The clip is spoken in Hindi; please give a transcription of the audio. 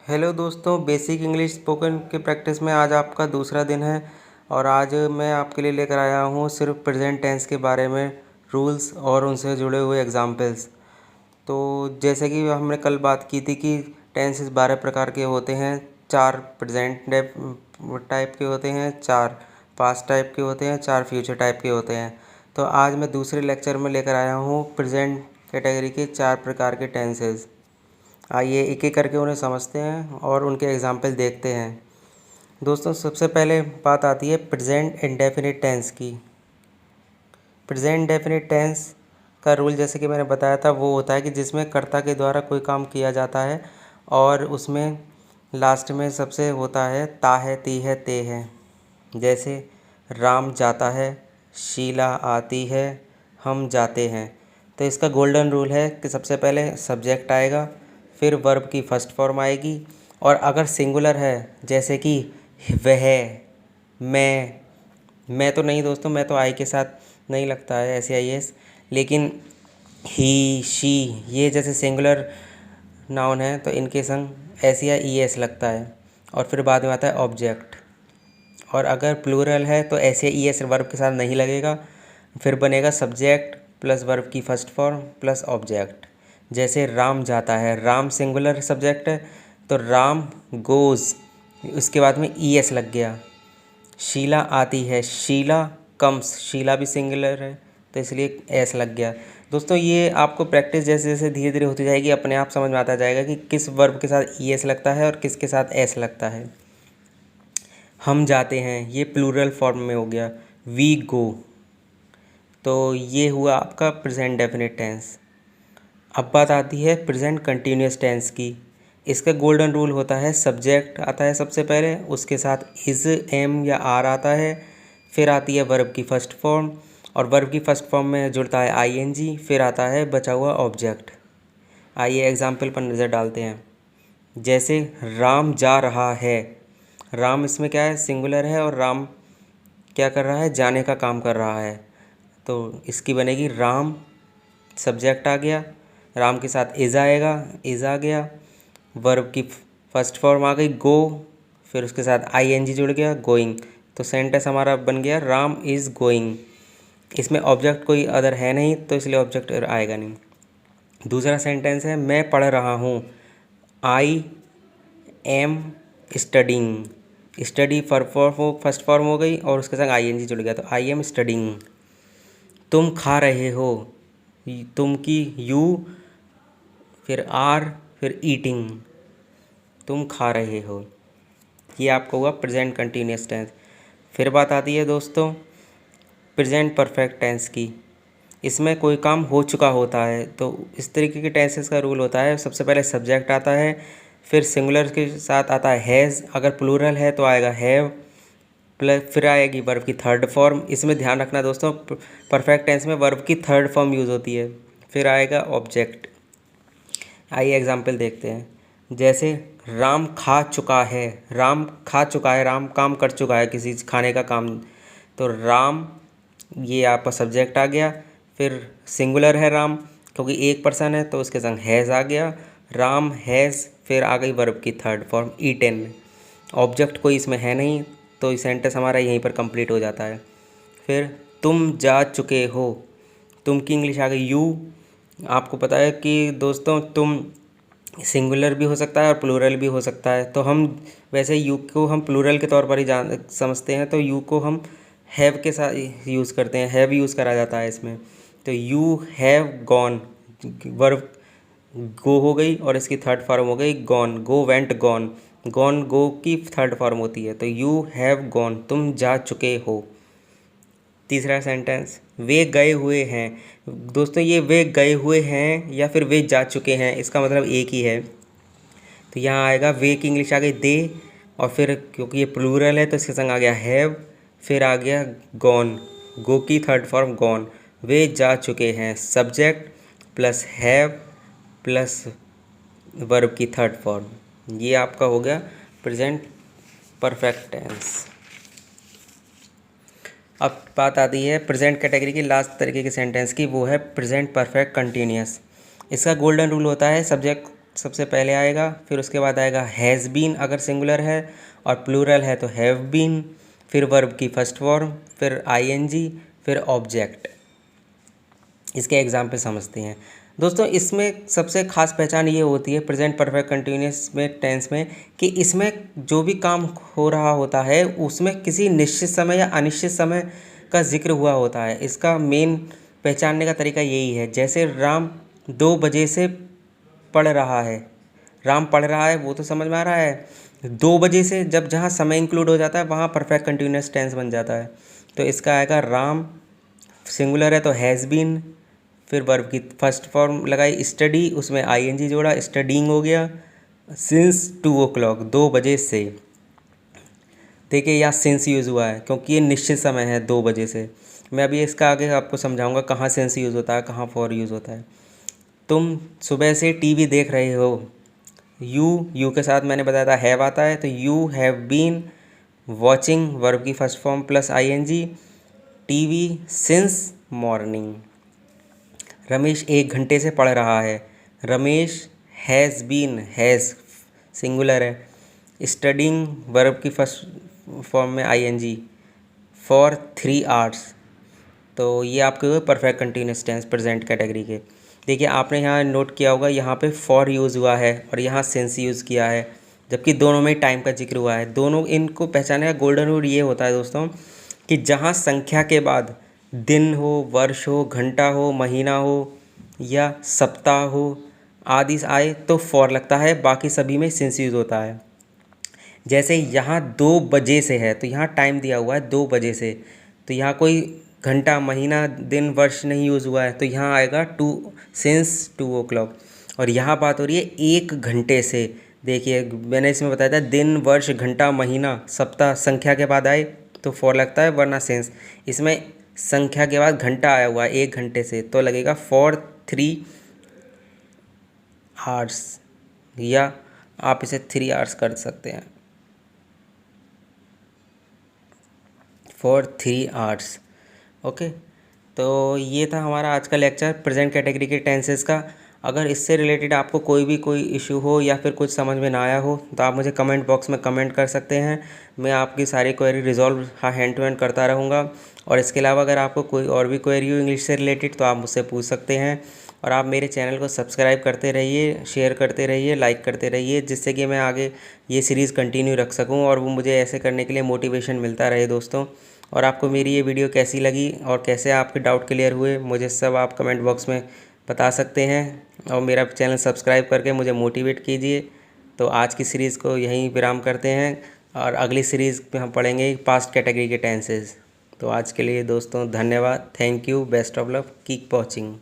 हेलो दोस्तों, बेसिक इंग्लिश स्पोकन के प्रैक्टिस में आज आपका दूसरा दिन है। और आज मैं आपके लिए लेकर आया हूँ सिर्फ प्रेजेंट टेंस के बारे में रूल्स और उनसे जुड़े हुए एग्जाम्पल्स। तो जैसे कि हमने कल बात की थी कि टेंसेस 12 प्रकार के होते हैं। 4 प्रेजेंट टाइप के होते हैं, 4 पास्ट टाइप के होते हैं, 4 फ्यूचर टाइप के होते हैं। तो आज मैं दूसरे लेक्चर में लेकर आया हूँ प्रेजेंट कैटेगरी के 4 प्रकार के टेंसेस। आइए एक एक करके उन्हें समझते हैं और उनके एग्जाम्पल देखते हैं। दोस्तों, सबसे पहले बात आती है प्रेजेंट इंडेफिनिट टेंस की। प्रेजेंट इंडेफिनिट टेंस का रूल जैसे कि मैंने बताया था वो होता है कि जिसमें कर्ता के द्वारा कोई काम किया जाता है और उसमें लास्ट में सबसे होता है ता है, ती है, ते है। जैसे राम जाता है, शीला आती है, हम जाते हैं। तो इसका गोल्डन रूल है कि सबसे पहले सब्जेक्ट आएगा, फिर वर्ब की फर्स्ट फॉर्म आएगी, और अगर सिंगुलर है जैसे कि वह, मैं तो नहीं दोस्तों, मैं तो आई के साथ नहीं लगता है SAIS, लेकिन ही, शी, ये जैसे सिंगुलर नाउन है तो इनके संग SAES लगता है, और फिर बाद में आता है ऑब्जेक्ट। और अगर प्लूरल है तो SAES वर्ब के साथ नहीं लगेगा, फिर बनेगा सब्जेक्ट प्लस वर्ब की फर्स्ट फॉर्म प्लस ऑब्जेक्ट। जैसे राम जाता है, राम सिंगुलर सब्जेक्ट है तो राम गोज़, उसके बाद में ES लग गया। शीला आती है, शीला कम्स, शीला भी सिंगुलर है तो इसलिए एस लग गया। दोस्तों, ये आपको प्रैक्टिस जैसे जैसे धीरे धीरे होती जाएगी अपने आप समझ में आता जाएगा कि किस वर्ब के साथ ES लगता है और किसके साथ एस लगता है। हम जाते हैं, ये प्लूरल फॉर्म में हो गया, वी गो। तो ये हुआ आपका प्रेजेंट डेफिनेट टेंस। अब बात आती है प्रेजेंट कंटिन्यूस टेंस की। इसका गोल्डन रूल होता है सब्जेक्ट आता है सबसे पहले, उसके साथ इज़, एम या आर आता है, फिर आती है वर्ब की फर्स्ट फॉर्म, और वर्ब की फर्स्ट फॉर्म में जुड़ता है ING, फिर आता है बचा हुआ ऑब्जेक्ट। आइए एग्जाम्पल पर नज़र डालते हैं। जैसे राम जा रहा है, राम इसमें क्या है, सिंगुलर है, और राम क्या कर रहा है, जाने का काम कर रहा है। तो इसकी बनेगी राम, सब्जेक्ट आ गया, राम के साथ इज़ आएगा, इज़ आ गया, वर्ब की फर्स्ट फॉर्म आ गई गो, फिर उसके साथ ING जुड़ गया, गोइंग। तो सेंटेंस हमारा बन गया राम इज़ गोइंग। इसमें ऑब्जेक्ट कोई अदर है नहीं तो इसलिए ऑब्जेक्ट आएगा नहीं। दूसरा सेंटेंस है मैं पढ़ रहा हूँ, I am studying. Study first form हो गई और उसके संग ING जुड़ गया तो आई एम स्टडिंग। तुम खा रहे हो, तुम की यू, फिर आर, फिर ईटिंग, तुम खा रहे हो। ये आपका हुआ प्रेजेंट कंटिन्यूस टेंस। फिर बात आती है दोस्तों प्रेजेंट परफेक्ट टेंस की। इसमें कोई काम हो चुका होता है तो इस तरीके के टेंसेस का रूल होता है, सबसे पहले सब्जेक्ट आता है, फिर सिंगुलर के साथ आता है हैज़, अगर प्लूरल है तो आएगा हैव, प्लस फिर आएगी वर्ब की थर्ड फॉर्म। इसमें ध्यान रखना दोस्तों, परफेक्ट टेंस में वर्ब की थर्ड फॉर्म यूज़ होती है, फिर आएगा ऑब्जेक्ट। आइए एग्जाम्पल देखते हैं। जैसे राम खा चुका है, राम खा चुका है, राम काम कर चुका है किसी खाने का काम, तो राम ये आपका सब्जेक्ट आ गया, फिर सिंगुलर है राम क्योंकि एक पर्सन है तो उसके संग हैज़ आ गया, राम हैज़, फिर आ गई वर्ब की थर्ड फॉर्म ईटेन। ऑब्जेक्ट कोई इसमें है नहीं तो सेंटेंस हमारा यहीं पर कंप्लीट हो जाता है। फिर तुम जा चुके हो, तुम की इंग्लिश आ गई यू। आपको पता है कि दोस्तों तुम सिंगुलर भी हो सकता है और प्लूरल भी हो सकता है, तो हम वैसे यू को हम प्लूरल के तौर पर ही जान समझते हैं, तो यू को हम हैव के साथ यूज़ करते हैं, हैव यूज़ करा जाता है इसमें। तो you have gone, verb go हो गई और इसकी थर्ड फॉर्म हो गई gone, go went gone, gone go की थर्ड फॉर्म होती है, तो यू हैव गॉन, तुम जा चुके हो। तीसरा सेंटेंस वे गए हुए हैं। दोस्तों, ये वे गए हुए हैं या फिर वे जा चुके हैं इसका मतलब एक ही है, तो यहाँ आएगा वे की इंग्लिश आ गई दे, और फिर क्योंकि ये प्लूरल है तो इसके संग आ गया हैव, फिर आ गया गॉन, गो की थर्ड फॉर्म गॉन। वे जा चुके हैं, subject plus have plus verb की थर्ड फॉर्म, ये आपका हो गया प्रेजेंट परफेक्ट टेंस। अब बात आती है प्रेजेंट कैटेगरी की लास्ट तरीके के सेंटेंस की, वो है प्रेजेंट परफेक्ट कंटिन्यूस। इसका गोल्डन रूल होता है सब्जेक्ट सबसे पहले आएगा, फिर उसके बाद आएगा हैज़ बीन अगर सिंगुलर है, और प्लूरल है तो हैव बीन, फिर वर्ब की फर्स्ट फॉर्म, फिर आईएनजी, फिर ऑब्जेक्ट। इसके एग्जाम्पल समझते हैं दोस्तों। इसमें सबसे खास पहचान ये होती है प्रेजेंट परफेक्ट कंटिन्यूअस में टेंस में, कि इसमें जो भी काम हो रहा होता है उसमें किसी निश्चित समय या अनिश्चित समय का जिक्र हुआ होता है। इसका मेन पहचानने का तरीका यही है। जैसे राम 2 बजे से पढ़ रहा है, राम पढ़ रहा है वो तो समझ में आ रहा है। 2 बजे से जब जहाँ समय इंक्लूड हो जाता है वहाँ परफेक्ट कंटिन्यूअस टेंस बन जाता है। तो इसका आएगा राम, सिंगुलर है तो हैज़ बीन, फिर वर्ब की फर्स्ट फॉर्म लगाई स्टडी, उसमें आईएनजी जोड़ा, स्टडीइंग हो गया। सिंस 2 o'clock 2 बजे से, देखिए यहाँ सिंस यूज़ हुआ है क्योंकि ये निश्चित समय है 2 बजे से। मैं अभी इसका आगे आपको समझाऊंगा कहाँ सिंस यूज़ होता है, कहाँ फॉर यूज़ होता है। तुम सुबह से टीवी देख रहे हो, यू के साथ मैंने बताया था हैव आता है, तो you have been watching, verb की first form plus ING, TV since morning. Ramesh 1 घंटे से पढ़ रहा है, Ramesh has been, has singular है, स्टडिंग वर्ब की फर्स्ट फॉर्म में आईएनजी, फॉर 3 hours। तो ये आपके हुए perfect continuous tense present category के। देखिए आपने यहाँ नोट किया होगा, यहाँ पे फॉर यूज़ हुआ है और यहाँ सिंस यूज़ किया है, जबकि दोनों में टाइम का जिक्र हुआ है। दोनों इनको पहचाने का गोल्डन रूल ये होता है दोस्तों कि जहाँ संख्या के बाद दिन हो, वर्ष हो, घंटा हो, महीना हो या सप्ताह हो आदि आए तो फॉर लगता है, बाकी सभी में सिंस यूज़ होता है। जैसे यहाँ 2 बजे से है तो यहाँ टाइम दिया हुआ है 2 बजे से, तो यहाँ कोई घंटा, महीना, दिन, वर्ष नहीं यूज़ हुआ है, तो यहाँ आएगा सिंस 2 o'clock। और यहाँ बात हो रही है 1 घंटे से। देखिए मैंने इसमें बताया था दिन, वर्ष, घंटा, महीना, सप्ताह संख्या के बाद आए तो फॉर लगता है वरना सिंस। इसमें संख्या के बाद घंटा आया हुआ है 1 घंटे से तो लगेगा फॉर 3 hours, या आप इसे 3 hours कर सकते हैं, फॉर 3 hours। ओके, तो ये था हमारा आज का लेक्चर प्रेजेंट कैटेगरी के टेंसेस का। अगर इससे रिलेटेड आपको कोई इशू हो या फिर कुछ समझ में ना आया हो तो आप मुझे कमेंट बॉक्स में कमेंट कर सकते हैं। मैं आपकी सारी query resolve hand to hand करता रहूँगा। और इसके अलावा अगर आपको कोई और भी क्वेरी हो इंग्लिश से रिलेटेड तो आप मुझसे पूछ सकते हैं। और आप मेरे चैनल को सब्सक्राइब करते रहिए, शेयर करते रहिए, लाइक करते रहिए, जिससे कि मैं आगे ये सीरीज़ कंटिन्यू रख सकूँ और वो मुझे ऐसे करने के लिए मोटिवेशन मिलता रहे दोस्तों। और आपको मेरी ये वीडियो कैसी लगी और कैसे आपके डाउट क्लियर हुए मुझे सब आप कमेंट बॉक्स में बता सकते हैं। और मेरा चैनल सब्सक्राइब करके मुझे मोटिवेट कीजिए। तो आज की सीरीज़ को यहीं विराम करते हैं और अगली सीरीज़ में हम पढ़ेंगे पास्ट कैटेगरी के टेंसेस। तो आज के लिए दोस्तों धन्यवाद, thank you, best of luck, keep watching.